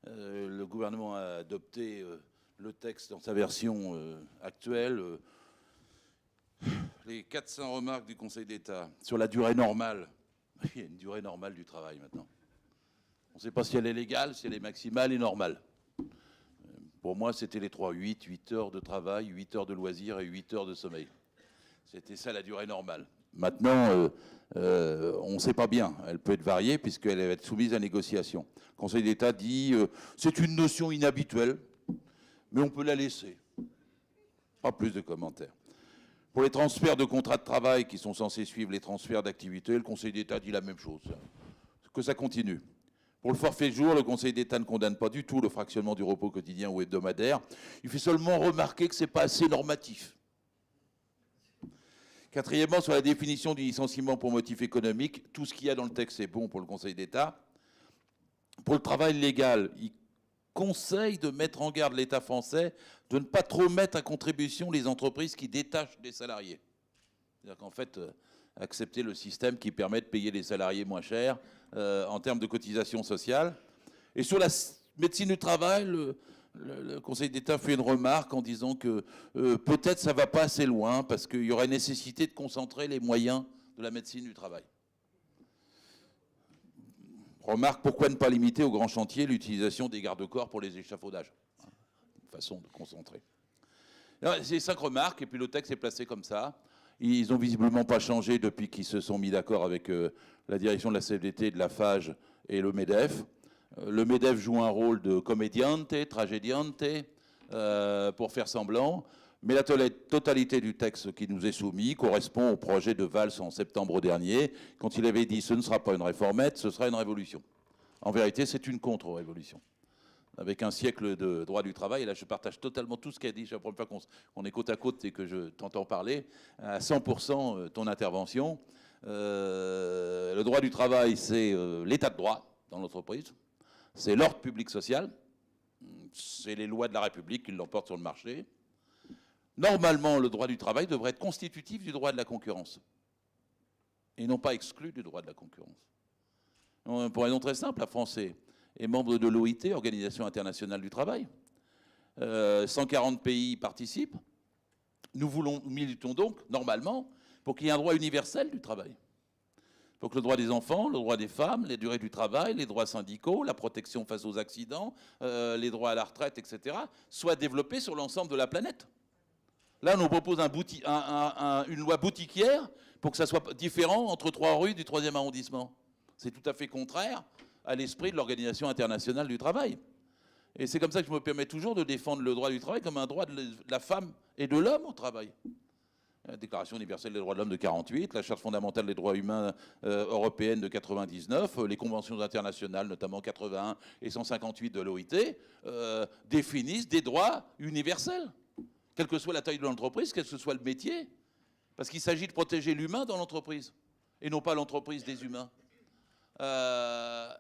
Le gouvernement a adopté le texte dans sa version actuelle. Les 400 remarques du Conseil d'État sur la durée normale. Il y a une durée normale du travail maintenant. On ne sait pas si elle est légale, si elle est maximale et normale. Pour moi, c'était les 3, 8 heures de travail, 8 heures de loisirs et 8 heures de sommeil. C'était ça la durée normale. Maintenant, on ne sait pas bien. Elle peut être variée puisqu'elle va être soumise à négociation. Le Conseil d'État dit c'est une notion inhabituelle, mais on peut la laisser. Pas plus de commentaires. Pour les transferts de contrats de travail qui sont censés suivre les transferts d'activité, le Conseil d'État dit la même chose, que ça continue. Pour le forfait jour, le Conseil d'État ne condamne pas du tout le fractionnement du repos quotidien ou hebdomadaire. Il fait seulement remarquer que ce n'est pas assez normatif. Quatrièmement, sur la définition du licenciement pour motif économique, tout ce qu'il y a dans le texte est bon pour le Conseil d'État. Pour le travail légal, il conseille de mettre en garde l'État français de ne pas trop mettre à contribution les entreprises qui détachent des salariés. C'est-à-dire qu'en fait, accepter le système qui permet de payer les salariés moins cher en termes de cotisation sociale. Et sur la médecine du travail, le Conseil d'État fait une remarque en disant que peut-être ça ne va pas assez loin parce qu'il y aurait nécessité de concentrer les moyens de la médecine du travail. Remarque, pourquoi ne pas limiter au grand chantier l'utilisation des garde-corps pour les échafaudages? Une façon de concentrer. C'est 5 remarques, et puis le texte est placé comme ça. Ils n'ont visiblement pas changé depuis qu'ils se sont mis d'accord avec la direction de la CFDT, de la FAGE et le MEDEF. Le MEDEF joue un rôle de comédiante, tragédiante, pour faire semblant. Mais la totalité du texte qui nous est soumis correspond au projet de Valls en septembre dernier, quand il avait dit « ce ne sera pas une réformette, ce sera une révolution ». En vérité, c'est une contre-révolution. Avec un siècle de droit du travail, et là je partage totalement tout ce qu'a dit, c'est la première fois qu'on est côte à côte et que je t'entends parler, à 100% ton intervention. Le droit du travail, c'est l'état de droit dans l'entreprise, c'est l'ordre public social, c'est les lois de la République qui l'emportent sur le marché. Normalement, le droit du travail devrait être constitutif du droit de la concurrence et non pas exclu du droit de la concurrence. Pour une raison très simple, la France est membre de l'OIT, Organisation internationale du travail. 140 pays participent. Nous militons donc, normalement, pour qu'il y ait un droit universel du travail. Pour que le droit des enfants, le droit des femmes, les durées du travail, les droits syndicaux, la protection face aux accidents, les droits à la retraite, etc., soient développés sur l'ensemble de la planète. Là, on nous propose une loi boutiquière pour que ça soit différent entre 3 rues du 3e arrondissement. C'est tout à fait contraire à l'esprit de l'Organisation internationale du travail. Et c'est comme ça que je me permets toujours de défendre le droit du travail comme un droit de la femme et de l'homme au travail. La Déclaration universelle des droits de l'homme de 48, la Charte fondamentale des droits humains européenne de 99, les conventions internationales, notamment 81 et 158 de l'OIT, définissent des droits universels. Quelle que soit la taille de l'entreprise, quel que soit le métier. Parce qu'il s'agit de protéger l'humain dans l'entreprise, et non pas l'entreprise des humains.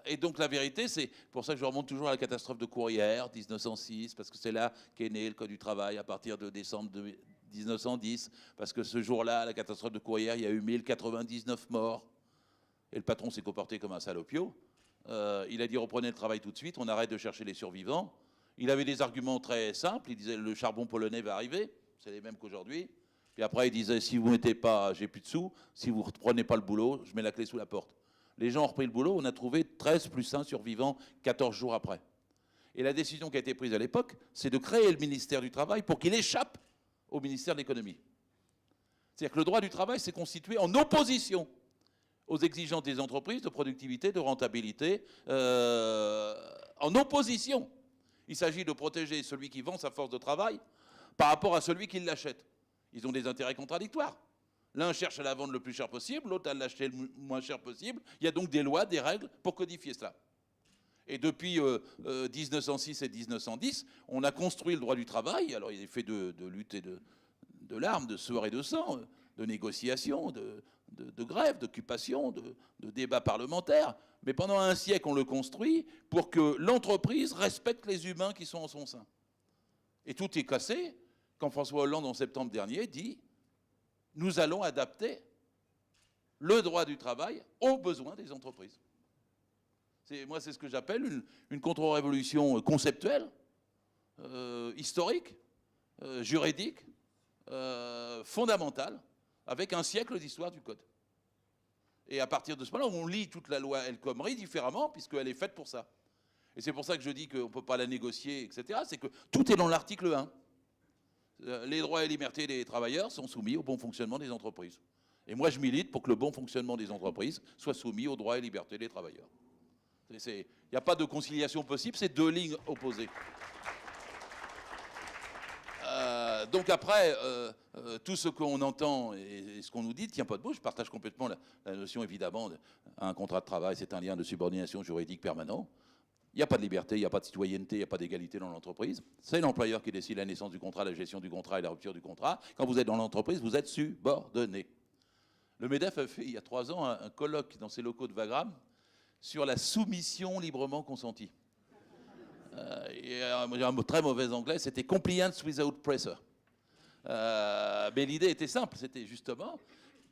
Et donc la vérité, c'est pour ça que je remonte toujours à la catastrophe de Courrières, 1906, parce que c'est là qu'est né le Code du travail à partir de décembre 1910, parce que ce jour-là, la catastrophe de Courrières, il y a eu 1099 morts. Et le patron s'est comporté comme un salopio. Il a dit reprenez le travail tout de suite, on arrête de chercher les survivants. Il avait des arguments très simples, il disait le charbon polonais va arriver, c'est les mêmes qu'aujourd'hui. Puis après il disait si vous ne mettez pas, j'ai plus de sous, si vous ne reprenez pas le boulot, je mets la clé sous la porte. Les gens ont repris le boulot, on a trouvé 13 plus 1 survivants 14 jours après. Et la décision qui a été prise à l'époque, c'est de créer le ministère du Travail pour qu'il échappe au ministère de l'Économie. C'est-à-dire que le droit du travail s'est constitué en opposition aux exigences des entreprises de productivité, de rentabilité, en opposition. Il s'agit de protéger celui qui vend sa force de travail par rapport à celui qui l'achète. Ils ont des intérêts contradictoires. L'un cherche à la vendre le plus cher possible, l'autre à l'acheter le moins cher possible. Il y a donc des lois, des règles pour codifier cela. Et depuis 1906 et 1910, on a construit le droit du travail. Alors il est fait de lutte et de larmes, de sueur et de sang, de négociations, de grèves, d'occupations, de débats parlementaires. Mais pendant un siècle, on le construit pour que l'entreprise respecte les humains qui sont en son sein. Et tout est cassé quand François Hollande, en septembre dernier, dit « Nous allons adapter le droit du travail aux besoins des entreprises ». Moi, c'est ce que j'appelle une contre-révolution conceptuelle, historique, juridique, fondamentale, avec un siècle d'histoire du code. Et à partir de ce moment-là, on lit toute la loi El Khomri différemment, puisqu'elle est faite pour ça. Et c'est pour ça que je dis qu'on ne peut pas la négocier, etc. C'est que tout est dans l'article 1. Les droits et libertés des travailleurs sont soumis au bon fonctionnement des entreprises. Et moi, je milite pour que le bon fonctionnement des entreprises soit soumis aux droits et libertés des travailleurs. Il n'y a pas de conciliation possible, c'est deux lignes opposées. Donc après, tout ce qu'on entend et ce qu'on nous dit ne tient pas debout. Je partage complètement la notion, évidemment, d'un contrat de travail, c'est un lien de subordination juridique permanent. Il n'y a pas de liberté, il n'y a pas de citoyenneté, il n'y a pas d'égalité dans l'entreprise. C'est l'employeur qui décide la naissance du contrat, la gestion du contrat et la rupture du contrat. Quand vous êtes dans l'entreprise, vous êtes subordonné. Le MEDEF a fait, il y a 3 ans, un colloque dans ses locaux de Wagram sur la soumission librement consentie. Un mot très mauvais anglais, c'était « compliance without pressure ». Mais l'idée était simple, c'était justement,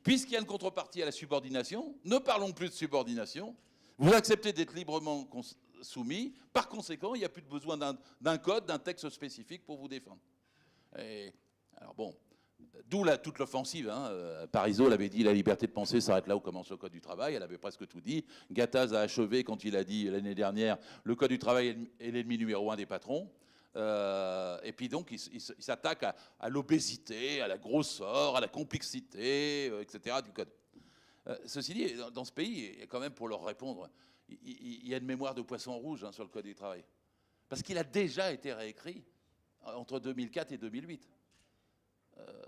puisqu'il y a une contrepartie à la subordination, ne parlons plus de subordination, vous acceptez d'être librement soumis, par conséquent, il n'y a plus de besoin d'un code, d'un texte spécifique pour vous défendre. Alors bon, d'où toute l'offensive. Parisot l'avait dit, la liberté de penser s'arrête là où commence le code du travail, elle avait presque tout dit. Gattaz a achevé quand il a dit l'année dernière, le code du travail est l'ennemi numéro 1 des patrons. Et puis donc, il s'attaque à l'obésité, à la grosseur, à la complexité, etc. du code. Ceci dit, dans ce pays, et quand même pour leur répondre, il y a une mémoire de poisson rouge sur le code du travail. Parce qu'il a déjà été réécrit entre 2004 et 2008.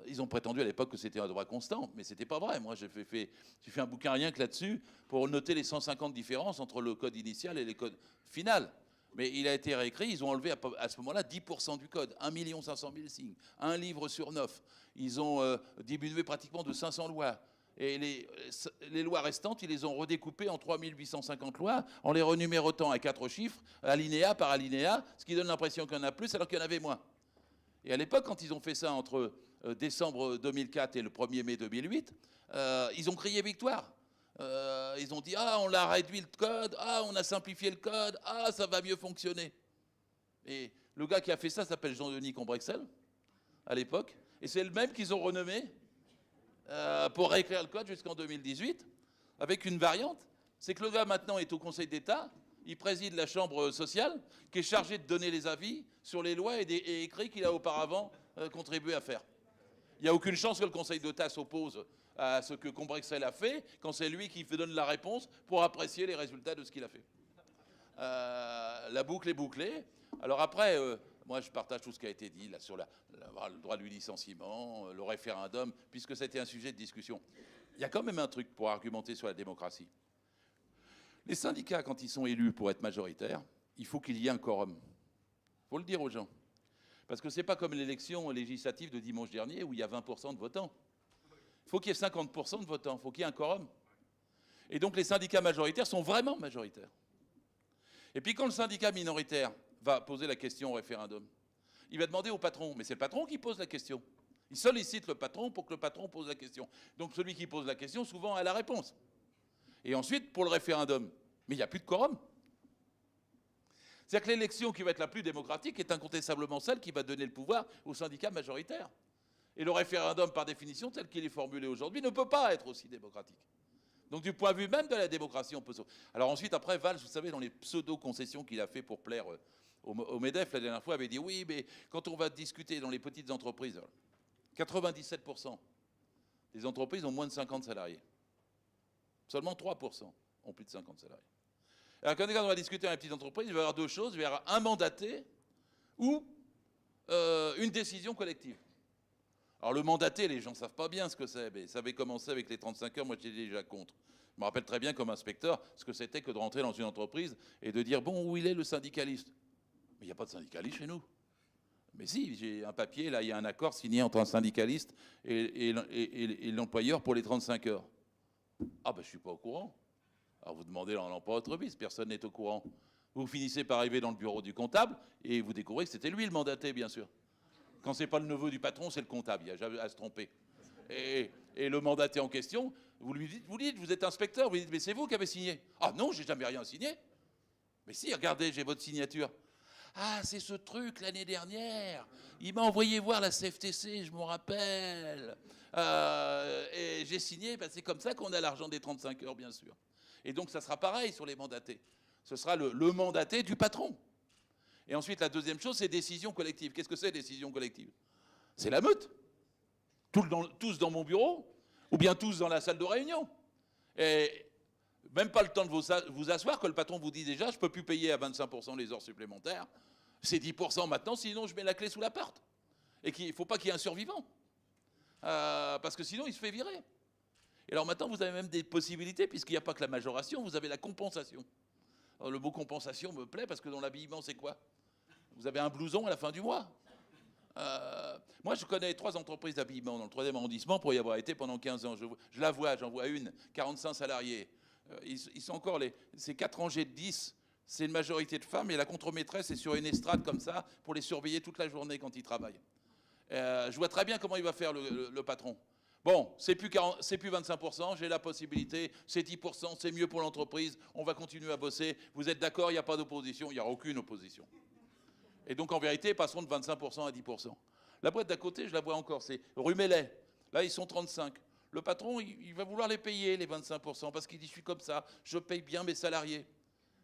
Ils ont prétendu à l'époque que c'était un droit constant, mais ce n'était pas vrai. Moi, j'ai fait un bouquin rien que là-dessus pour noter les 150 différences entre le code initial et le code final. Mais il a été réécrit, ils ont enlevé à ce moment-là 10% du code, 1 500 000 signes, un livre sur 9. Ils ont diminué pratiquement de 500 lois. Et les lois restantes, ils les ont redécoupées en 3 850 lois, en les renumérotant à 4 chiffres, alinéa par alinéa, ce qui donne l'impression qu'il y en a plus alors qu'il y en avait moins. Et à l'époque, quand ils ont fait ça entre décembre 2004 et le 1er mai 2008, ils ont crié victoire. Ils ont dit « Ah, on a réduit le code, ah, on a simplifié le code, ah, ça va mieux fonctionner ». Et le gars qui a fait ça s'appelle Jean-Denis Combrexel, à l'époque, et c'est le même qu'ils ont renommé pour réécrire le code jusqu'en 2018, avec une variante, c'est que le gars maintenant est au Conseil d'État, il préside la Chambre sociale, qui est chargée de donner les avis sur les lois et écrits qu'il a auparavant contribué à faire. Il n'y a aucune chance que le Conseil d'État s'oppose à ce que Combrexel a fait, quand c'est lui qui donne la réponse pour apprécier les résultats de ce qu'il a fait. La boucle est bouclée. Alors après, moi je partage tout ce qui a été dit là, sur le droit du licenciement, le référendum, puisque c'était un sujet de discussion. Il y a quand même un truc pour argumenter sur la démocratie. Les syndicats, quand ils sont élus pour être majoritaires, il faut qu'il y ait un quorum. Il faut le dire aux gens. Parce que ce n'est pas comme l'élection législative de dimanche dernier où il y a 20% de votants. Il faut qu'il y ait 50% de votants, il faut qu'il y ait un quorum. Et donc les syndicats majoritaires sont vraiment majoritaires. Et puis quand le syndicat minoritaire va poser la question au référendum, il va demander au patron, mais c'est le patron qui pose la question. Il sollicite le patron pour que le patron pose la question. Donc celui qui pose la question, souvent, a la réponse. Et ensuite, pour le référendum, mais il n'y a plus de quorum. C'est-à-dire que l'élection qui va être la plus démocratique est incontestablement celle qui va donner le pouvoir aux syndicats majoritaires. Et le référendum, par définition, tel qu'il est formulé aujourd'hui, ne peut pas être aussi démocratique. Donc du point de vue même de la démocratie, on peut... Alors ensuite, après, Valls, vous savez, dans les pseudo-concessions qu'il a fait pour plaire au MEDEF, la dernière fois, avait dit, oui, mais quand on va discuter dans les petites entreprises, 97% des entreprises ont moins de 50 salariés. Seulement 3% ont plus de 50 salariés. Alors quand on va discuter dans les petites entreprises, il va y avoir deux choses. Il va y avoir un mandaté ou une décision collective. Alors le mandaté, les gens ne savent pas bien ce que c'est, mais ça avait commencé avec les 35 heures, moi j'étais déjà contre. Je me rappelle très bien comme inspecteur ce que c'était que de rentrer dans une entreprise et de dire, bon, où il est le syndicaliste? Mais il n'y a pas de syndicaliste chez nous. Mais si, j'ai un papier, là, il y a un accord signé entre un syndicaliste et l'employeur pour les 35 heures. Ah ben je ne suis pas au courant. Alors vous demandez dans l'emploi-entreprise, personne n'est au courant. Vous finissez par arriver dans le bureau du comptable et vous découvrez que c'était lui le mandaté, bien sûr. Quand ce n'est pas le neveu du patron, c'est le comptable, il n'y a jamais à se tromper. Et le mandaté en question, vous lui dites, vous êtes inspecteur, vous lui dites, mais c'est vous qui avez signé. Ah non, j'ai jamais rien signé. Mais si, regardez, j'ai votre signature. Ah, c'est ce truc l'année dernière. Il m'a envoyé voir la CFTC, je m'en rappelle. Et j'ai signé, c'est comme ça qu'on a l'argent des 35 heures, bien sûr. Et donc, ça sera pareil sur les mandatés. Ce sera le mandaté du patron. Et ensuite, la deuxième chose, c'est décision collective. Qu'est-ce que c'est, décision collective? C'est la meute. Tous dans mon bureau, ou bien tous dans la salle de réunion. Et même pas le temps de vous asseoir, que le patron vous dit déjà, je ne peux plus payer à 25% les heures supplémentaires. C'est 10% maintenant, sinon je mets la clé sous la porte. Et il ne faut pas qu'il y ait un survivant. Parce que sinon, il se fait virer. Et alors maintenant, vous avez même des possibilités, puisqu'il n'y a pas que la majoration, vous avez la compensation. Alors, le mot compensation me plaît, parce que dans l'habillement, c'est quoi? Vous avez un blouson à la fin du mois. Moi, je connais 3 entreprises d'habillement dans le 3e arrondissement pour y avoir été pendant 15 ans. Je la vois, j'en vois une, 45 salariés. Ils sont encore c'est 4 rangées de 10, c'est une majorité de femmes, et la contremaîtresse est sur une estrade comme ça pour les surveiller toute la journée quand ils travaillent. Je vois très bien comment il va faire le patron. Bon, c'est plus 25%, j'ai la possibilité, c'est 10%, c'est mieux pour l'entreprise, on va continuer à bosser. Vous êtes d'accord, il n'y a pas d'opposition, il n'y aura aucune opposition. Et donc, en vérité, passeront de 25% à 10%. La boîte d'à côté, je la vois encore, c'est rue Mellet. Là, ils sont 35. Le patron, il va vouloir les payer, les 25%, parce qu'il dit, je suis comme ça, je paye bien mes salariés.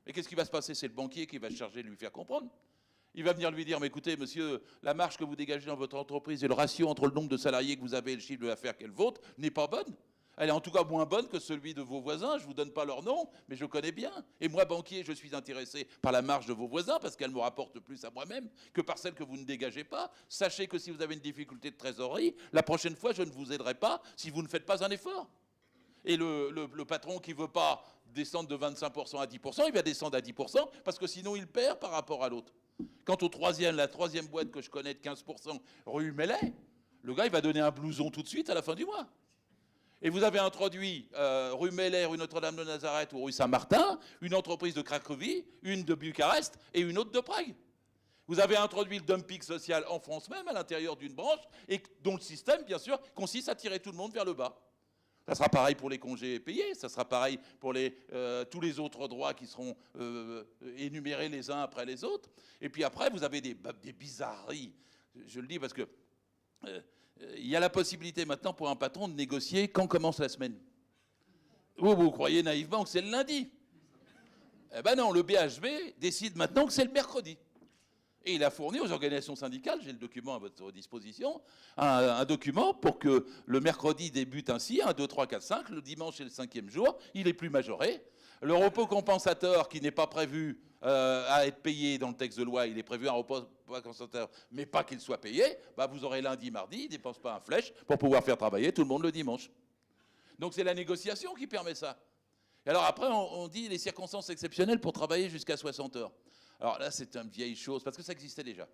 Et qu'est-ce qui va se passer? C'est le banquier qui va se charger de lui faire comprendre. Il va venir lui dire, mais écoutez, monsieur, la marge que vous dégagez dans votre entreprise et le ratio entre le nombre de salariés que vous avez et le chiffre d'affaires qui est le vôtre n'est pas bonne. Elle est en tout cas moins bonne que celui de vos voisins. Je ne vous donne pas leur nom, mais je connais bien. Et moi, banquier, je suis intéressé par la marge de vos voisins parce qu'elle me rapporte plus à moi-même que par celle que vous ne dégagez pas. Sachez que si vous avez une difficulté de trésorerie, la prochaine fois, je ne vous aiderai pas si vous ne faites pas un effort. Et le patron qui ne veut pas descendre de 25% à 10%, il va descendre à 10% parce que sinon, il perd par rapport à l'autre. Quant la troisième boîte que je connais de 15%, rue Mellet, le gars, il va donner un blouson tout de suite à la fin du mois. Et vous avez introduit rue Mellet, rue Notre-Dame-de-Nazareth ou rue Saint-Martin, une entreprise de Cracovie, une de Bucarest et une autre de Prague. Vous avez introduit le dumping social en France même, à l'intérieur d'une branche, et dont le système, bien sûr, consiste à tirer tout le monde vers le bas. Ça sera pareil pour les congés payés, ça sera pareil pour tous les autres droits qui seront énumérés les uns après les autres. Et puis après, vous avez des bizarreries. Je le dis parce que il y a la possibilité maintenant pour un patron de négocier quand commence la semaine. Vous croyez naïvement que c'est le lundi. Eh ben non, le BHV décide maintenant que c'est le mercredi. Et il a fourni aux organisations syndicales, j'ai le document à votre disposition, un document pour que le mercredi débute ainsi, 1, 2, 3, 4, 5, le dimanche est le 5e jour, il est plus majoré. Le repos compensateur qui n'est pas prévu à être payé dans le texte de loi, il est prévu un repos compensateur, mais pas qu'il soit payé, bah vous aurez lundi, mardi, il ne dépense pas un flèche pour pouvoir faire travailler tout le monde le dimanche. Donc c'est la négociation qui permet ça. Et alors après, on dit les circonstances exceptionnelles pour travailler jusqu'à 60 heures. Alors là, c'est une vieille chose, parce que ça existait déjà.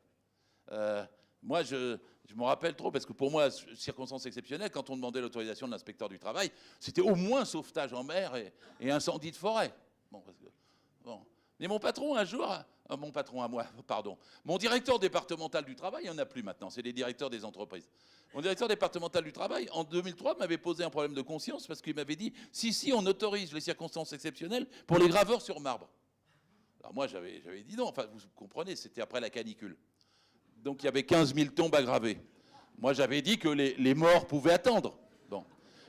Moi, je me rappelle trop, parce que pour moi, circonstances exceptionnelles, quand on demandait l'autorisation de l'inspecteur du travail, c'était au moins sauvetage en mer et incendie de forêt. Bon. Mais mon patron, un jour, mon patron à moi, pardon, mon directeur départemental du travail, il n'y en a plus maintenant, c'est les directeurs des entreprises. Mon directeur départemental du travail, en 2003, m'avait posé un problème de conscience, parce qu'il m'avait dit, si, on autorise les circonstances exceptionnelles pour les graveurs sur marbre. Alors moi, j'avais dit non, enfin, vous comprenez, c'était après la canicule. Donc il y avait 15 000 tombes à graver. Moi, j'avais dit que les morts pouvaient attendre. Bon.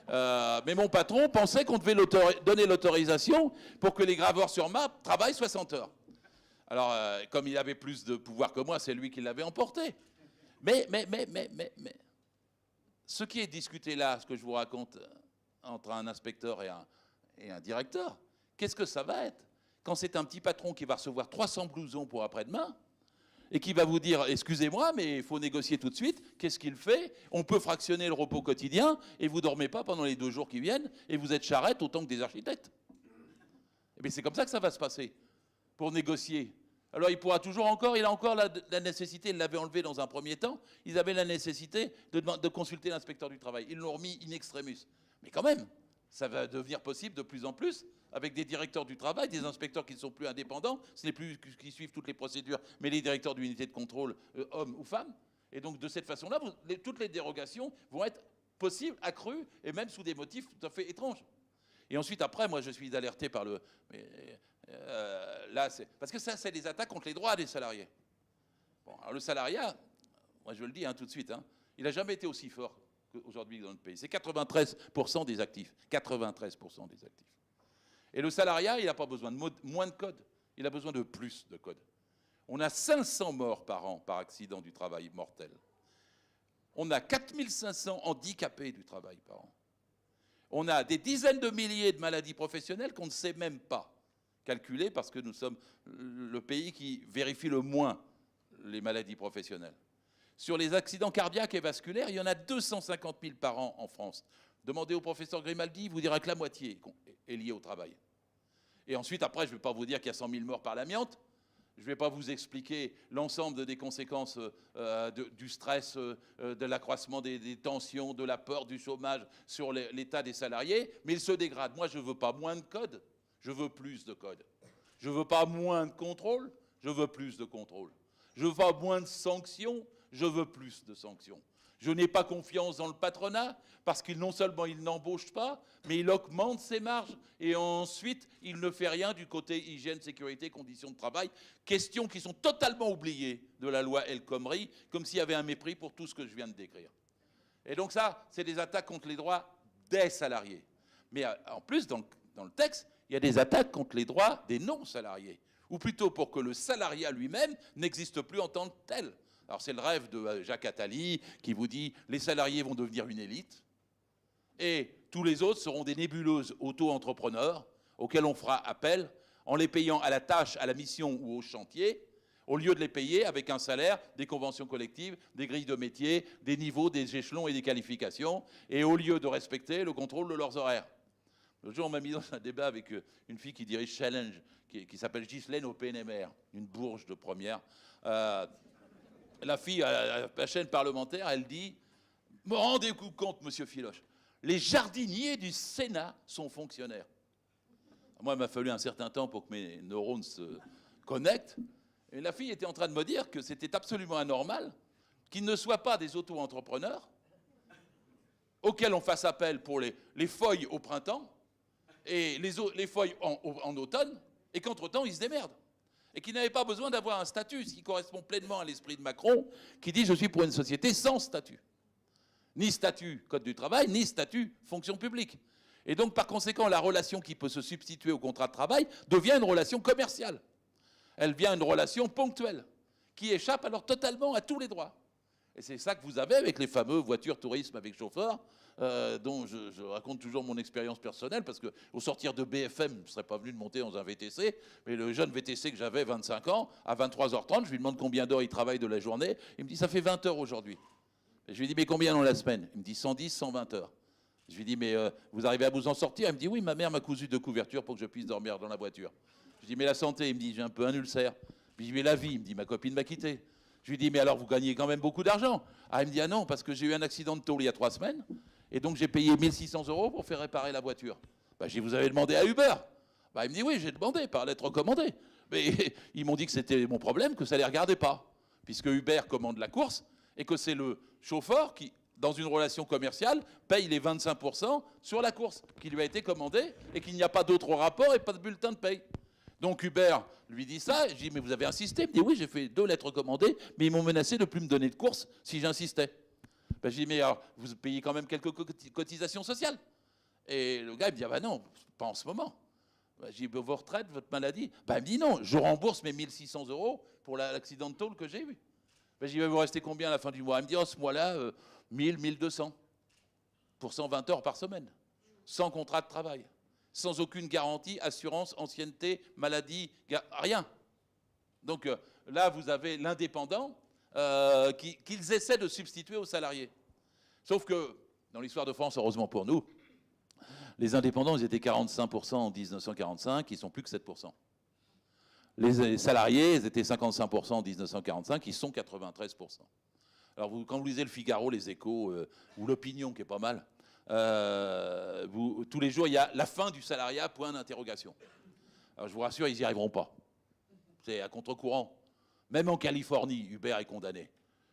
Mais mon patron pensait qu'on devait donner l'autorisation pour que les graveurs sur marbre travaillent 60 heures. Alors, comme il avait plus de pouvoir que moi, c'est lui qui l'avait emporté. Mais, ce qui est discuté là, ce que je vous raconte entre un inspecteur et un directeur, qu'est-ce que ça va être? Quand c'est un petit patron qui va recevoir 300 blousons pour après-demain et qui va vous dire « Excusez-moi, mais il faut négocier tout de suite », qu'est-ce qu'il fait? On peut fractionner le repos quotidien et vous ne dormez pas pendant les 2 jours qui viennent et vous êtes charrette autant que des architectes. Et bien c'est comme ça que ça va se passer, pour négocier. Alors il a encore la nécessité, il l'avait enlevé dans un premier temps, ils avaient la nécessité de consulter l'inspecteur du travail. Ils l'ont remis in extremis. Mais quand même, ça va devenir possible de plus en plus, avec des directeurs du travail, des inspecteurs qui ne sont plus indépendants, ce n'est plus qui suivent toutes les procédures, mais les directeurs d'unité de contrôle, hommes ou femmes. Et donc de cette façon-là, toutes les dérogations vont être possibles, accrues, et même sous des motifs tout à fait étranges. Et ensuite, après, moi je suis alerté par Parce que ça, c'est des attaques contre les droits des salariés. Bon, alors le salariat, moi je le dis tout de suite, il n'a jamais été aussi fort qu'aujourd'hui dans notre pays. C'est 93% des actifs. 93% des actifs. Et le salariat, il n'a pas besoin de moins de code, il a besoin de plus de code. On a 500 morts par an par accident du travail mortel. On a 4500 handicapés du travail par an. On a des dizaines de milliers de maladies professionnelles qu'on ne sait même pas calculer parce que nous sommes le pays qui vérifie le moins les maladies professionnelles. Sur les accidents cardiaques et vasculaires, il y en a 250 000 par an en France. Demandez au professeur Grimaldi, il vous dira que la moitié est liée au travail. Et ensuite, après, je ne vais pas vous dire qu'il y a 100 000 morts par l'amiante. Je ne vais pas vous expliquer l'ensemble des conséquences du stress, de l'accroissement des tensions, de la peur, du chômage sur l'état des salariés, mais ils se dégradent. Moi, je ne veux pas moins de code, je veux plus de code. Je ne veux pas moins de contrôle, je veux plus de contrôle. Je ne veux pas moins de sanctions, je veux plus de sanctions. Je n'ai pas confiance dans le patronat parce qu'il non seulement il n'embauche pas, mais il augmente ses marges et ensuite il ne fait rien du côté hygiène, sécurité, conditions de travail. Questions qui sont totalement oubliées de la loi El Khomri, comme s'il y avait un mépris pour tout ce que je viens de décrire. Et donc ça, c'est des attaques contre les droits des salariés. Mais en plus, dans le texte, il y a des attaques contre les droits des non-salariés, ou plutôt pour que le salariat lui-même n'existe plus en tant que tel. Alors c'est le rêve de Jacques Attali qui vous dit « les salariés vont devenir une élite et tous les autres seront des nébuleuses auto-entrepreneurs auxquels on fera appel en les payant à la tâche, à la mission ou au chantier, au lieu de les payer avec un salaire, des conventions collectives, des grilles de métier, des niveaux, des échelons et des qualifications, et au lieu de respecter le contrôle de leurs horaires. » Le jour, on m'a mis dans un débat avec une fille qui dirige Challenge, qui s'appelle Ghislaine au PNMR, une bourge de première. La fille à la chaîne parlementaire, elle dit « Me rendez-vous compte, monsieur Filoche, les jardiniers du Sénat sont fonctionnaires. » Moi, il m'a fallu un certain temps pour que mes neurones se connectent. Et la fille était en train de me dire que c'était absolument anormal qu'ils ne soient pas des auto-entrepreneurs auxquels on fasse appel pour les feuilles au printemps et les feuilles en automne, et qu'entre-temps, ils se démerdent. Et qui n'avaient pas besoin d'avoir un statut, ce qui correspond pleinement à l'esprit de Macron, qui dit « je suis pour une société sans statut ». Ni statut code du travail, ni statut fonction publique. Et donc, par conséquent, la relation qui peut se substituer au contrat de travail devient une relation commerciale. Elle devient une relation ponctuelle, qui échappe alors totalement à tous les droits. Et c'est ça que vous avez avec les fameux voitures tourisme avec chauffeur, dont je raconte toujours mon expérience personnelle, parce qu'au sortir de BFM, je ne serais pas venu de monter dans un VTC, mais le jeune VTC que j'avais, 25 ans, à 23h30, je lui demande combien d'heures il travaille de la journée, il me dit « ça fait 20 heures aujourd'hui ». Je lui dis « mais combien dans la semaine ?» Il me dit « 110, 120 heures ». Je lui dis « mais vous arrivez à vous en sortir ?» Il me dit « oui, ma mère m'a cousu 2 couvertures pour que je puisse dormir dans la voiture ». Je lui dis « mais la santé ?» Il me dit « j'ai un peu un ulcère ». Puis je lui dis « mais la vie ?» Il me dit « ma copine m'a quitté ». Je lui dis « mais alors vous gagnez quand même beaucoup d'argent ?» Ah, il me dit « ah non, parce que j'ai eu un accident de tôle il y a 3 semaines, et donc j'ai payé 1 600 € pour faire réparer la voiture. » Bah, je dis « vous avez demandé à Uber ?» Bah, il me dit « oui, j'ai demandé par lettre recommandée. » Mais ils m'ont dit que c'était mon problème, que ça ne les regardait pas, puisque Uber commande la course, et que c'est le chauffeur qui, dans une relation commerciale, paye les 25% sur la course qui lui a été commandée, et qu'il n'y a pas d'autre rapport et pas de bulletin de paye. Donc Hubert lui dit ça, je dis « mais vous avez insisté ?» Il me dit « oui, j'ai fait 2 lettres commandées, mais ils m'ont menacé de ne plus me donner de course si j'insistais. » Ben, je dis « mais alors, vous payez quand même quelques cotisations sociales ?» Et le gars il me dit « ah ben non, pas en ce moment. » Ben, je dis « vos retraites, votre maladie ?» Ben, il me dit « non, je rembourse mes 1 600 € pour l'accident de tôle que j'ai eu. » Ben, je dis « vous restez combien à la fin du mois ?» Il me dit « oh, ce mois-là, 1000, 1200 pour 120 heures par semaine, sans contrat de travail. » Sans aucune garantie, assurance, ancienneté, maladie, rien. Donc là, vous avez l'indépendant qu'ils essaient de substituer aux salariés. Sauf que, dans l'histoire de France, heureusement pour nous, les indépendants, ils étaient 45% en 1945, ils ne sont plus que 7%. Les salariés, ils étaient 55% en 1945, ils sont 93%. Alors quand vous lisez le Figaro, les Échos, ou l'Opinion, qui est pas mal, tous les jours, il y a la fin du salariat, point d'interrogation. Alors je vous rassure, ils n'y arriveront pas. C'est à contre-courant. Même en Californie, Uber est condamné.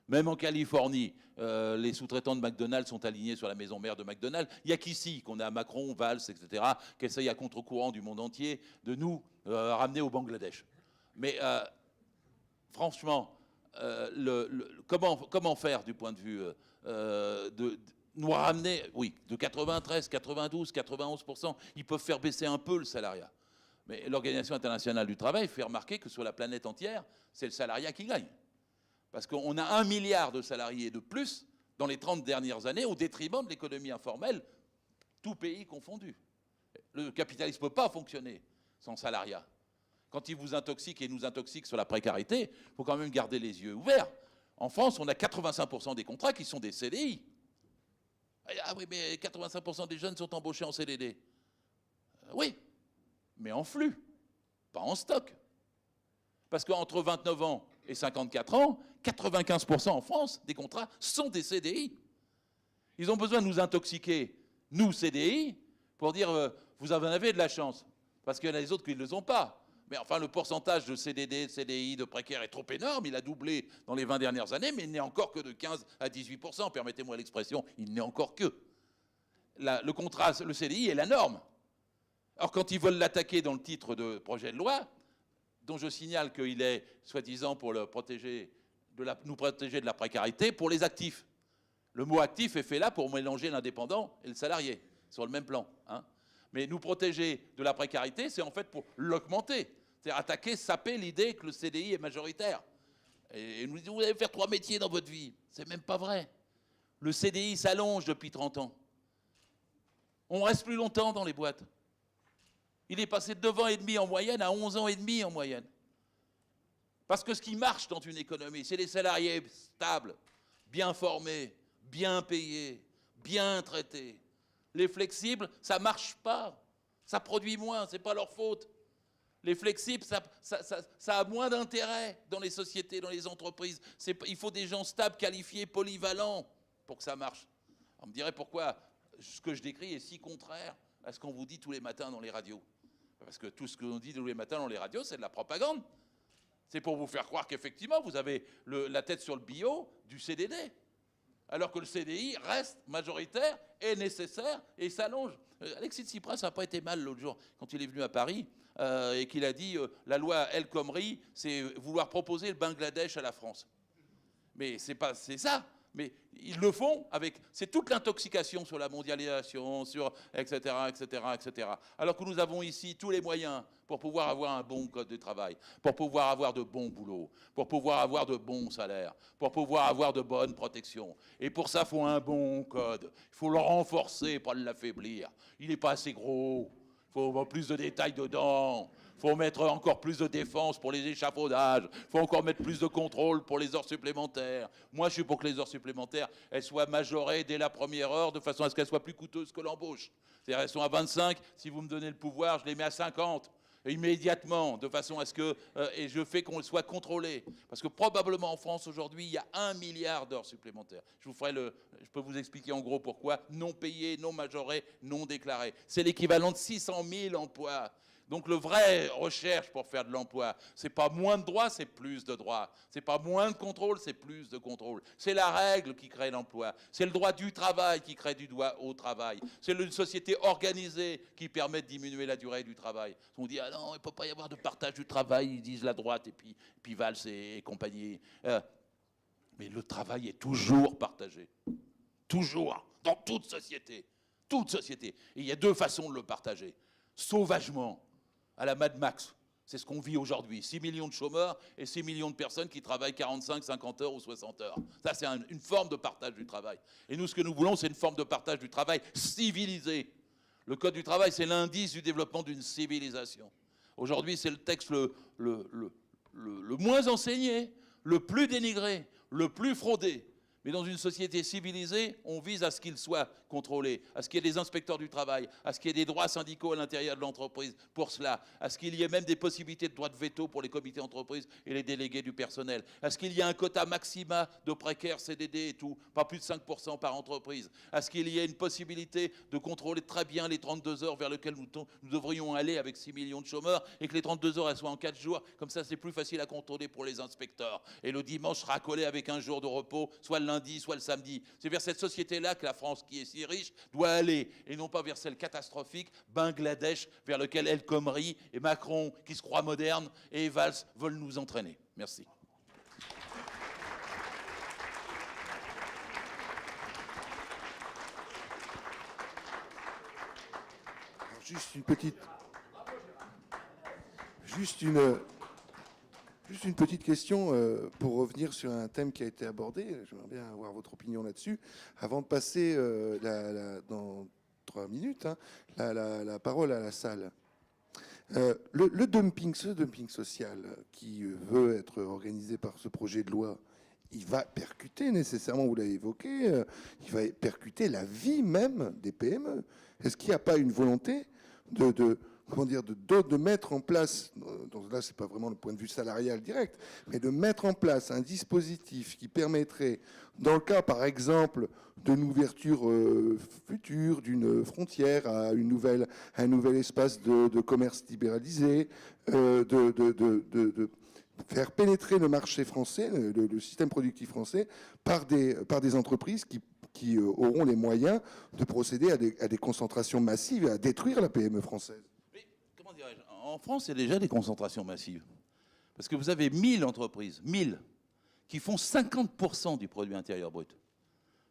Même en Californie, les sous-traitants de McDonald's sont alignés sur la maison mère de McDonald's. Il n'y a qu'ici qu'on a Macron, Valls, etc., qui essayent à contre-courant du monde entier de nous ramener au Bangladesh. Mais franchement, comment faire du point de vue de nous ramener, oui, de 93, 92, 91%, ils peuvent faire baisser un peu le salariat. Mais l'Organisation internationale du travail fait remarquer que sur la planète entière, c'est le salariat qui gagne. Parce qu'on a 1 milliard de salariés de plus dans les 30 dernières années au détriment de l'économie informelle, tout pays confondu. Le capitalisme ne peut pas fonctionner sans salariat. Quand il vous intoxique et nous intoxique sur la précarité, il faut quand même garder les yeux ouverts. En France, on a 85% des contrats qui sont des CDI. Ah oui, mais 85% des jeunes sont embauchés en CDD. Oui, mais en flux, pas en stock. Parce qu'entre 29 ans et 54 ans, 95% en France des contrats sont des CDI. Ils ont besoin de nous intoxiquer, nous CDI, pour dire vous en avez de la chance. Parce qu'il y en a les autres qui ne le ont pas. Mais enfin, le pourcentage de CDD, de CDI, de précaires est trop énorme. Il a doublé dans les 20 dernières années, mais il n'est encore que de 15 à 18%. Permettez-moi l'expression, il n'est encore que. Le contrat, le CDI est la norme. Alors, quand ils veulent l'attaquer dans le titre de projet de loi, dont je signale qu'il est soi-disant pour nous protéger de la précarité pour les actifs. Le mot actif est fait là pour mélanger l'indépendant et le salarié, sur le même plan. Hein. Mais nous protéger de la précarité, c'est en fait pour l'augmenter. C'est-à-dire attaquer, saper l'idée que le CDI est majoritaire. Et nous disons, vous allez faire 3 métiers dans votre vie. C'est même pas vrai. Le CDI s'allonge depuis 30 ans. On reste plus longtemps dans les boîtes. Il est passé de 9 ans et demi en moyenne à 11 ans et demi en moyenne. Parce que ce qui marche dans une économie, c'est les salariés stables, bien formés, bien payés, bien traités. Les flexibles, ça ne marche pas. Ça produit moins, ce n'est pas leur faute. Les flexibles, ça a moins d'intérêt dans les sociétés, dans les entreprises. Il faut des gens stables, qualifiés, polyvalents pour que ça marche. On me dirait pourquoi ce que je décris est si contraire à ce qu'on vous dit tous les matins dans les radios. Parce que tout ce qu'on dit tous les matins dans les radios, c'est de la propagande. C'est pour vous faire croire qu'effectivement, vous avez la tête sur le bio du CDD. Alors que le CDI reste majoritaire et nécessaire et s'allonge. Alexis Tsipras n'a pas été mal l'autre jour quand il est venu à Paris et qu'il a dit la loi El Khomri, c'est vouloir proposer le Bangladesh à la France. Mais c'est ça. Mais ils le font avec... C'est toute l'intoxication sur la mondialisation, sur etc., etc., etc. Alors que nous avons ici tous les moyens pour pouvoir avoir un bon code de travail, pour pouvoir avoir de bons boulots, pour pouvoir avoir de bons salaires, pour pouvoir avoir de bonnes protections. Et pour ça, il faut un bon code. Il faut le renforcer, pas l'affaiblir. Il n'est pas assez gros. Il faut avoir plus de détails dedans. Il faut mettre encore plus de défense pour les échafaudages. Il faut encore mettre plus de contrôle pour les heures supplémentaires. Moi, je suis pour que les heures supplémentaires, elles soient majorées dès la première heure, de façon à ce qu'elles soient plus coûteuses que l'embauche. C'est-à-dire, elles sont à 25. Si vous me donnez le pouvoir, je les mets à 50. Immédiatement, de façon à ce que... et je fais qu'on soit contrôlé. Parce que probablement en France, aujourd'hui, il y a 1 milliard d'heures supplémentaires. Je peux vous expliquer en gros pourquoi. Non payées, non majorées, non déclarées. C'est l'équivalent de 600 000 emplois. Donc le vrai recherche pour faire de l'emploi, c'est pas moins de droits, c'est plus de droits. C'est pas moins de contrôle, c'est plus de contrôle. C'est la règle qui crée l'emploi. C'est le droit du travail qui crée du droit au travail. C'est une société organisée qui permet de diminuer la durée du travail. On dit, ah non, il ne peut pas y avoir de partage du travail, ils disent la droite, et puis Valls et compagnie. Mais le travail est toujours partagé. Toujours. Dans toute société. Toute société. Et il y a 2 façons de le partager. Sauvagement. À la Mad Max. C'est ce qu'on vit aujourd'hui. 6 millions de chômeurs et 6 millions de personnes qui travaillent 45, 50 heures ou 60 heures. Ça, c'est une forme de partage du travail. Et nous, ce que nous voulons, c'est une forme de partage du travail civilisé. Le Code du travail, c'est l'indice du développement d'une civilisation. Aujourd'hui, c'est le texte le moins enseigné, le plus dénigré, le plus fraudé. Mais dans une société civilisée, on vise à ce qu'ils soient contrôlés, à ce qu'il y ait des inspecteurs du travail, à ce qu'il y ait des droits syndicaux à l'intérieur de l'entreprise pour cela, à ce qu'il y ait même des possibilités de droit de veto pour les comités d'entreprise et les délégués du personnel, à ce qu'il y ait un quota maxima de précaires, CDD et tout, pas plus de 5% par entreprise, à ce qu'il y ait une possibilité de contrôler très bien les 32 heures vers lesquelles nous devrions aller avec 6 millions de chômeurs et que les 32 heures elles soient en 4 jours, comme ça c'est plus facile à contrôler pour les inspecteurs. Et le dimanche sera collé avec un jour de repos, soit le lundi, soit le samedi. C'est vers cette société-là que la France, qui est si riche, doit aller, et non pas vers celle catastrophique, Bangladesh, vers lequel El Khomri et Macron, qui se croient modernes, et Valls veulent nous entraîner. Merci. Alors, Juste une petite question pour revenir sur un thème qui a été abordé. J'aimerais bien avoir votre opinion là-dessus. Avant de passer dans 3 minutes, hein, la parole à la salle. Le dumping, ce dumping social qui veut être organisé par ce projet de loi, il va percuter nécessairement, vous l'avez évoqué, il va percuter la vie même des PME. Est-ce qu'il n'y a pas une volonté de mettre en place, donc là c'est pas vraiment le point de vue salarial direct, mais de mettre en place un dispositif qui permettrait, dans le cas par exemple d'une ouverture future d'une frontière à un nouvel espace de commerce libéralisé, de faire pénétrer le marché français, le système productif français, par des entreprises qui auront les moyens de procéder à des concentrations massives et à détruire la PME française. En France, il y a déjà des concentrations massives. Parce que vous avez 1000 entreprises, 1000, qui font 50% du produit intérieur brut.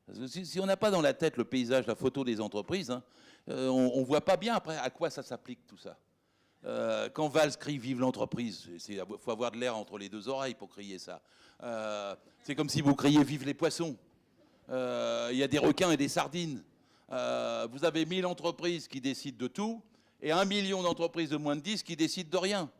Parce que si on n'a pas dans la tête le paysage, la photo des entreprises, hein, on ne voit pas bien après à quoi ça s'applique tout ça. Quand Valls crie « Vive l'entreprise », il faut avoir de l'air entre les deux oreilles pour crier ça. C'est comme si vous criez « Vive les poissons ». Il y a des requins et des sardines. Vous avez 1000 entreprises qui décident de tout, et 1 million d'entreprises de moins de 10 qui décident de rien.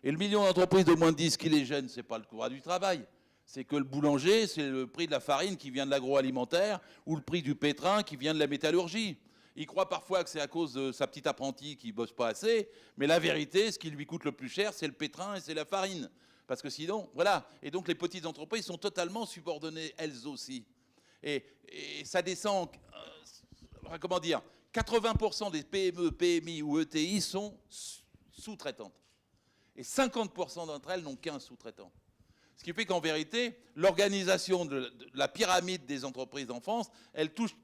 Et le million d'entreprises de moins de 10 qui les gênent, ce n'est pas le coût du travail. C'est que le boulanger, c'est le prix de la farine qui vient de l'agroalimentaire ou le prix du pétrin qui vient de la métallurgie. Il croit parfois que c'est à cause de sa petite apprentie qui ne bosse pas assez, mais la vérité, ce qui lui coûte le plus cher, c'est le pétrin et c'est la farine. Parce que sinon, voilà. Et donc les petites entreprises sont totalement subordonnées, elles aussi. Et ça descend, comment dire, 80% des PME, PMI ou ETI sont sous-traitantes. Et 50% d'entre elles n'ont qu'un sous-traitant. Ce qui fait qu'en vérité, l'organisation de la pyramide des entreprises en France, elle touche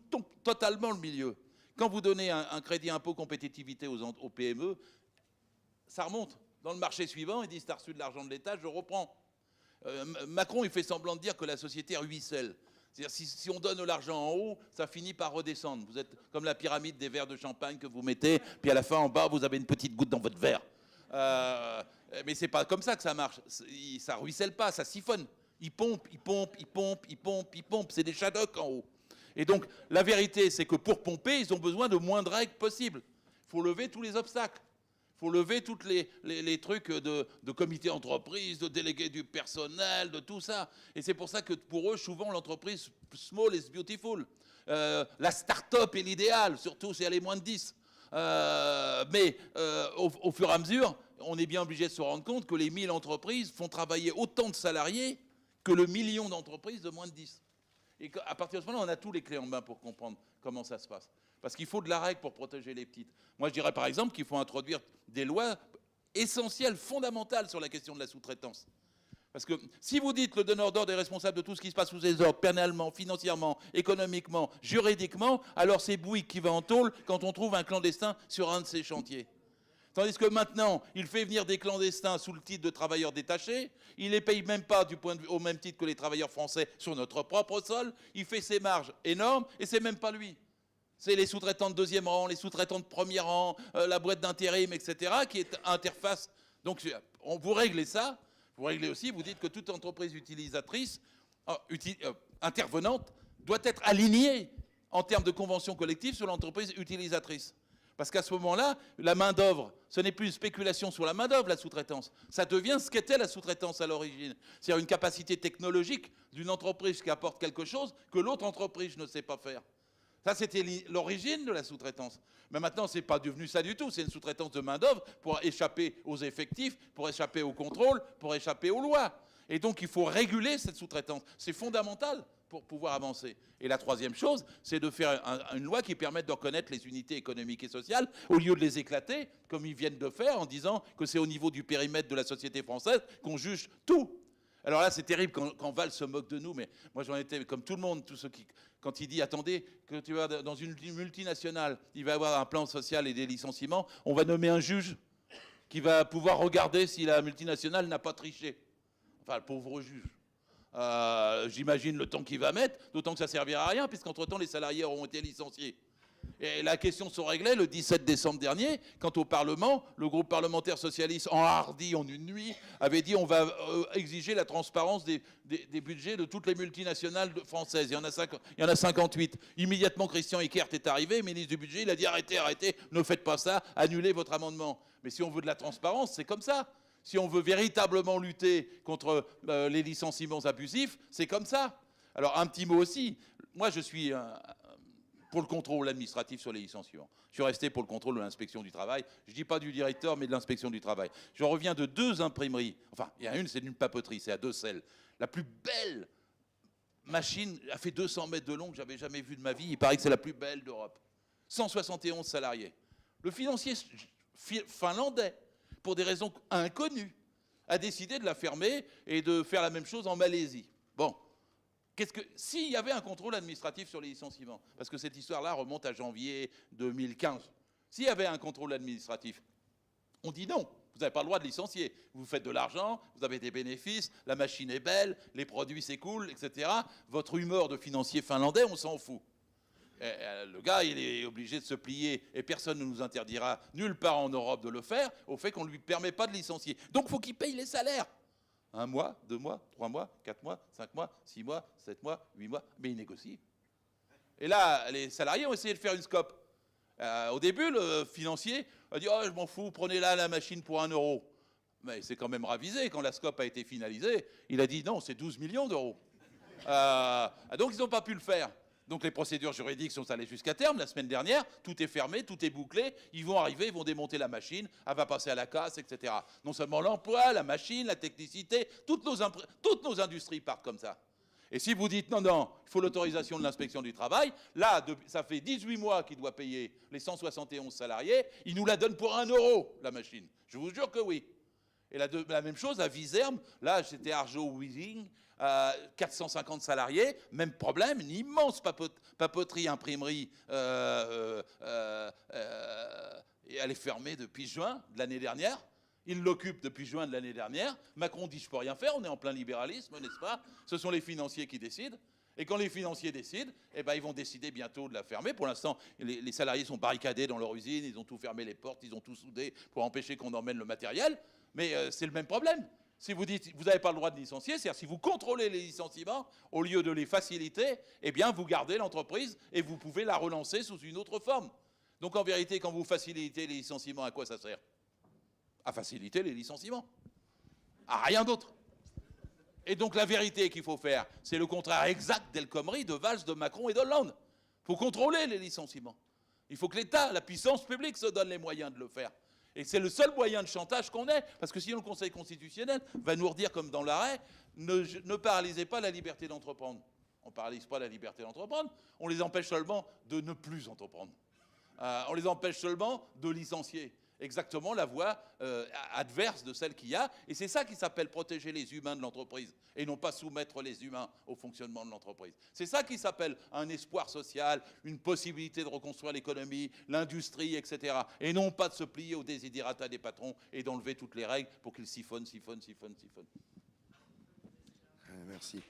totalement le milieu. Quand vous donnez un crédit impôt compétitivité aux PME, ça remonte. Dans le marché suivant, ils disent « t'as reçu de l'argent de l'État, je reprends ». Macron, il fait semblant de dire que la société ruisselle. C'est-à-dire si on donne de l'argent en haut, ça finit par redescendre. Vous êtes comme la pyramide des verres de champagne que vous mettez, puis à la fin, en bas, vous avez une petite goutte dans votre verre. Mais c'est pas comme ça que ça marche. Ça ruisselle pas, ça siphonne. Il pompe, il pompe, il pompe, il pompe, il pompe. C'est des shadocks en haut. Et donc, la vérité, c'est que pour pomper, ils ont besoin de moins de règles possibles. Il faut lever tous les obstacles. Il faut lever tous les trucs de comité d'entreprise, de délégués du personnel, de tout ça. Et c'est pour ça que pour eux, souvent, l'entreprise small is beautiful. La start-up est l'idéal, surtout si elle est moins de 10. Mais au fur et à mesure, on est bien obligé de se rendre compte que les 1000 entreprises font travailler autant de salariés que le million d'entreprises de moins de 10. Et à partir de ce moment-là, on a tous les clés en main pour comprendre comment ça se passe. Parce qu'il faut de la règle pour protéger les petites. Moi, je dirais par exemple qu'il faut introduire des lois essentielles, fondamentales sur la question de la sous-traitance. Parce que si vous dites que le donneur d'ordre est responsable de tout ce qui se passe sous ses ordres, pénalement, financièrement, économiquement, juridiquement, alors c'est Bouygues qui va en tôle quand on trouve un clandestin sur un de ses chantiers. Tandis que maintenant, il fait venir des clandestins sous le titre de travailleurs détachés, il ne les paye même pas au même titre que les travailleurs français sur notre propre sol, il fait ses marges énormes et c'est même pas lui. C'est les sous-traitants de deuxième rang, les sous-traitants de premier rang, la boîte d'intérim, etc., qui est interface. Donc, vous réglez ça, vous réglez aussi, vous dites que toute entreprise utilisatrice, intervenante, doit être alignée en termes de convention collective sur l'entreprise utilisatrice. Parce qu'à ce moment-là, la main-d'œuvre, ce n'est plus une spéculation sur la main-d'œuvre, la sous-traitance. Ça devient ce qu'était la sous-traitance à l'origine. C'est-à-dire une capacité technologique d'une entreprise qui apporte quelque chose que l'autre entreprise ne sait pas faire. Ça, c'était l'origine de la sous-traitance. Mais maintenant, ce n'est pas devenu ça du tout. C'est une sous-traitance de main-d'œuvre pour échapper aux effectifs, pour échapper au contrôle, pour échapper aux lois. Et donc, il faut réguler cette sous-traitance. C'est fondamental pour pouvoir avancer. Et la troisième chose, c'est de faire une loi qui permette de reconnaître les unités économiques et sociales au lieu de les éclater, comme ils viennent de faire, en disant que c'est au niveau du périmètre de la société française qu'on juge tout. Alors là, c'est terrible quand Valls se moque de nous, mais moi j'en étais comme tout le monde, tous ceux qui, quand il dit, attendez, que tu vas dans une multinationale, il va y avoir un plan social et des licenciements, on va nommer un juge qui va pouvoir regarder si la multinationale n'a pas triché. Enfin, le pauvre juge. J'imagine le temps qu'il va mettre, d'autant que ça ne servira à rien, puisqu'entre-temps, les salariés auront été licenciés. Et la question se réglait le 17 décembre dernier, quand au Parlement, le groupe parlementaire socialiste, enhardi en une nuit, avait dit on va exiger la transparence des budgets de toutes les multinationales françaises. Il y en a 58. Immédiatement, Christian Eckert est arrivé, ministre du Budget, il a dit arrêtez, ne faites pas ça, annulez votre amendement. Mais si on veut de la transparence, c'est comme ça. Si on veut véritablement lutter contre les licenciements abusifs, c'est comme ça. Alors, un petit mot aussi. Moi, je suis pour le contrôle administratif sur les licenciements. Je suis resté pour le contrôle de l'inspection du travail. Je ne dis pas du directeur, mais de l'inspection du travail. Je reviens de 2 imprimeries. Enfin, il y en a une, c'est d'une papeterie, c'est à Decelles. La plus belle machine, elle fait 200 mètres de long, que j'avais jamais vue de ma vie. Il paraît que c'est la plus belle d'Europe. 171 salariés. Le financier finlandais, pour des raisons inconnues, a décidé de la fermer et de faire la même chose en Malaisie. Bon, s'il y avait un contrôle administratif sur les licenciements, parce que cette histoire-là remonte à janvier 2015, s'il y avait un contrôle administratif, on dit non, vous n'avez pas le droit de licencier. Vous faites de l'argent, vous avez des bénéfices, la machine est belle, les produits s'écoulent, etc. Votre humeur de financier finlandais, on s'en fout. Le gars, il est obligé de se plier, et personne ne nous interdira, nulle part en Europe, de le faire, au fait qu'on ne lui permet pas de licencier. Donc, il faut qu'il paye les salaires. 1 mois, 2 mois, 3 mois, 4 mois, 5 mois, 6 mois, 7 mois, 8 mois, mais il négocie. Et là, les salariés ont essayé de faire une scope. Au début, le financier a dit « Oh, je m'en fous, prenez là la machine pour 1 euro ». Mais c'est quand même ravisé. Quand la scope a été finalisée, il a dit « Non, c'est 12 millions d'euros ». Donc, ils n'ont pas pu le faire. Donc les procédures juridiques sont allées jusqu'à terme. La semaine dernière, tout est fermé, tout est bouclé. Ils vont arriver, ils vont démonter la machine, elle va passer à la casse, etc. Non seulement l'emploi, la machine, la technicité, toutes nos industries partent comme ça. Et si vous dites non, non, il faut l'autorisation de l'inspection du travail, là, ça fait 18 mois qu'il doit payer les 171 salariés, il nous la donne pour 1 euro, la machine. Je vous jure que oui. Et la même chose à Vizerme, là c'était Arjo Weaving, 450 salariés, même problème, une immense papeterie, imprimerie, et elle est fermée depuis juin de l'année dernière. Il l'occupe depuis juin de l'année dernière. Macron dit je ne peux rien faire, on est en plein libéralisme, n'est-ce pas? Ce sont les financiers qui décident. Et quand les financiers décident, eh ben, ils vont décider bientôt de la fermer. Pour l'instant, les salariés sont barricadés dans leur usine, ils ont tout fermé les portes, ils ont tout soudé pour empêcher qu'on emmène le matériel. Mais c'est le même problème. Si vous dites vous n'avez pas le droit de licencier, c'est-à-dire si vous contrôlez les licenciements, au lieu de les faciliter, eh bien vous gardez l'entreprise et vous pouvez la relancer sous une autre forme. Donc en vérité, quand vous facilitez les licenciements, à quoi ça sert? À faciliter les licenciements. À rien d'autre. Et donc la vérité qu'il faut faire, c'est le contraire exact d'El Khomri, de Valls, de Macron et d'Hollande. Il faut contrôler les licenciements. Il faut que l'État, la puissance publique se donne les moyens de le faire. Et c'est le seul moyen de chantage qu'on ait, parce que sinon le Conseil constitutionnel va nous redire, comme dans l'arrêt, ne paralysez pas la liberté d'entreprendre. On ne paralyse pas la liberté d'entreprendre, on les empêche seulement de ne plus entreprendre. On les empêche seulement de licencier. Exactement la voie adverse de celle qu'il y a. Et c'est ça qui s'appelle protéger les humains de l'entreprise et non pas soumettre les humains au fonctionnement de l'entreprise. C'est ça qui s'appelle un espoir social, une possibilité de reconstruire l'économie, l'industrie, etc. Et non pas de se plier aux desiderata des patrons et d'enlever toutes les règles pour qu'ils siphonnent. Merci.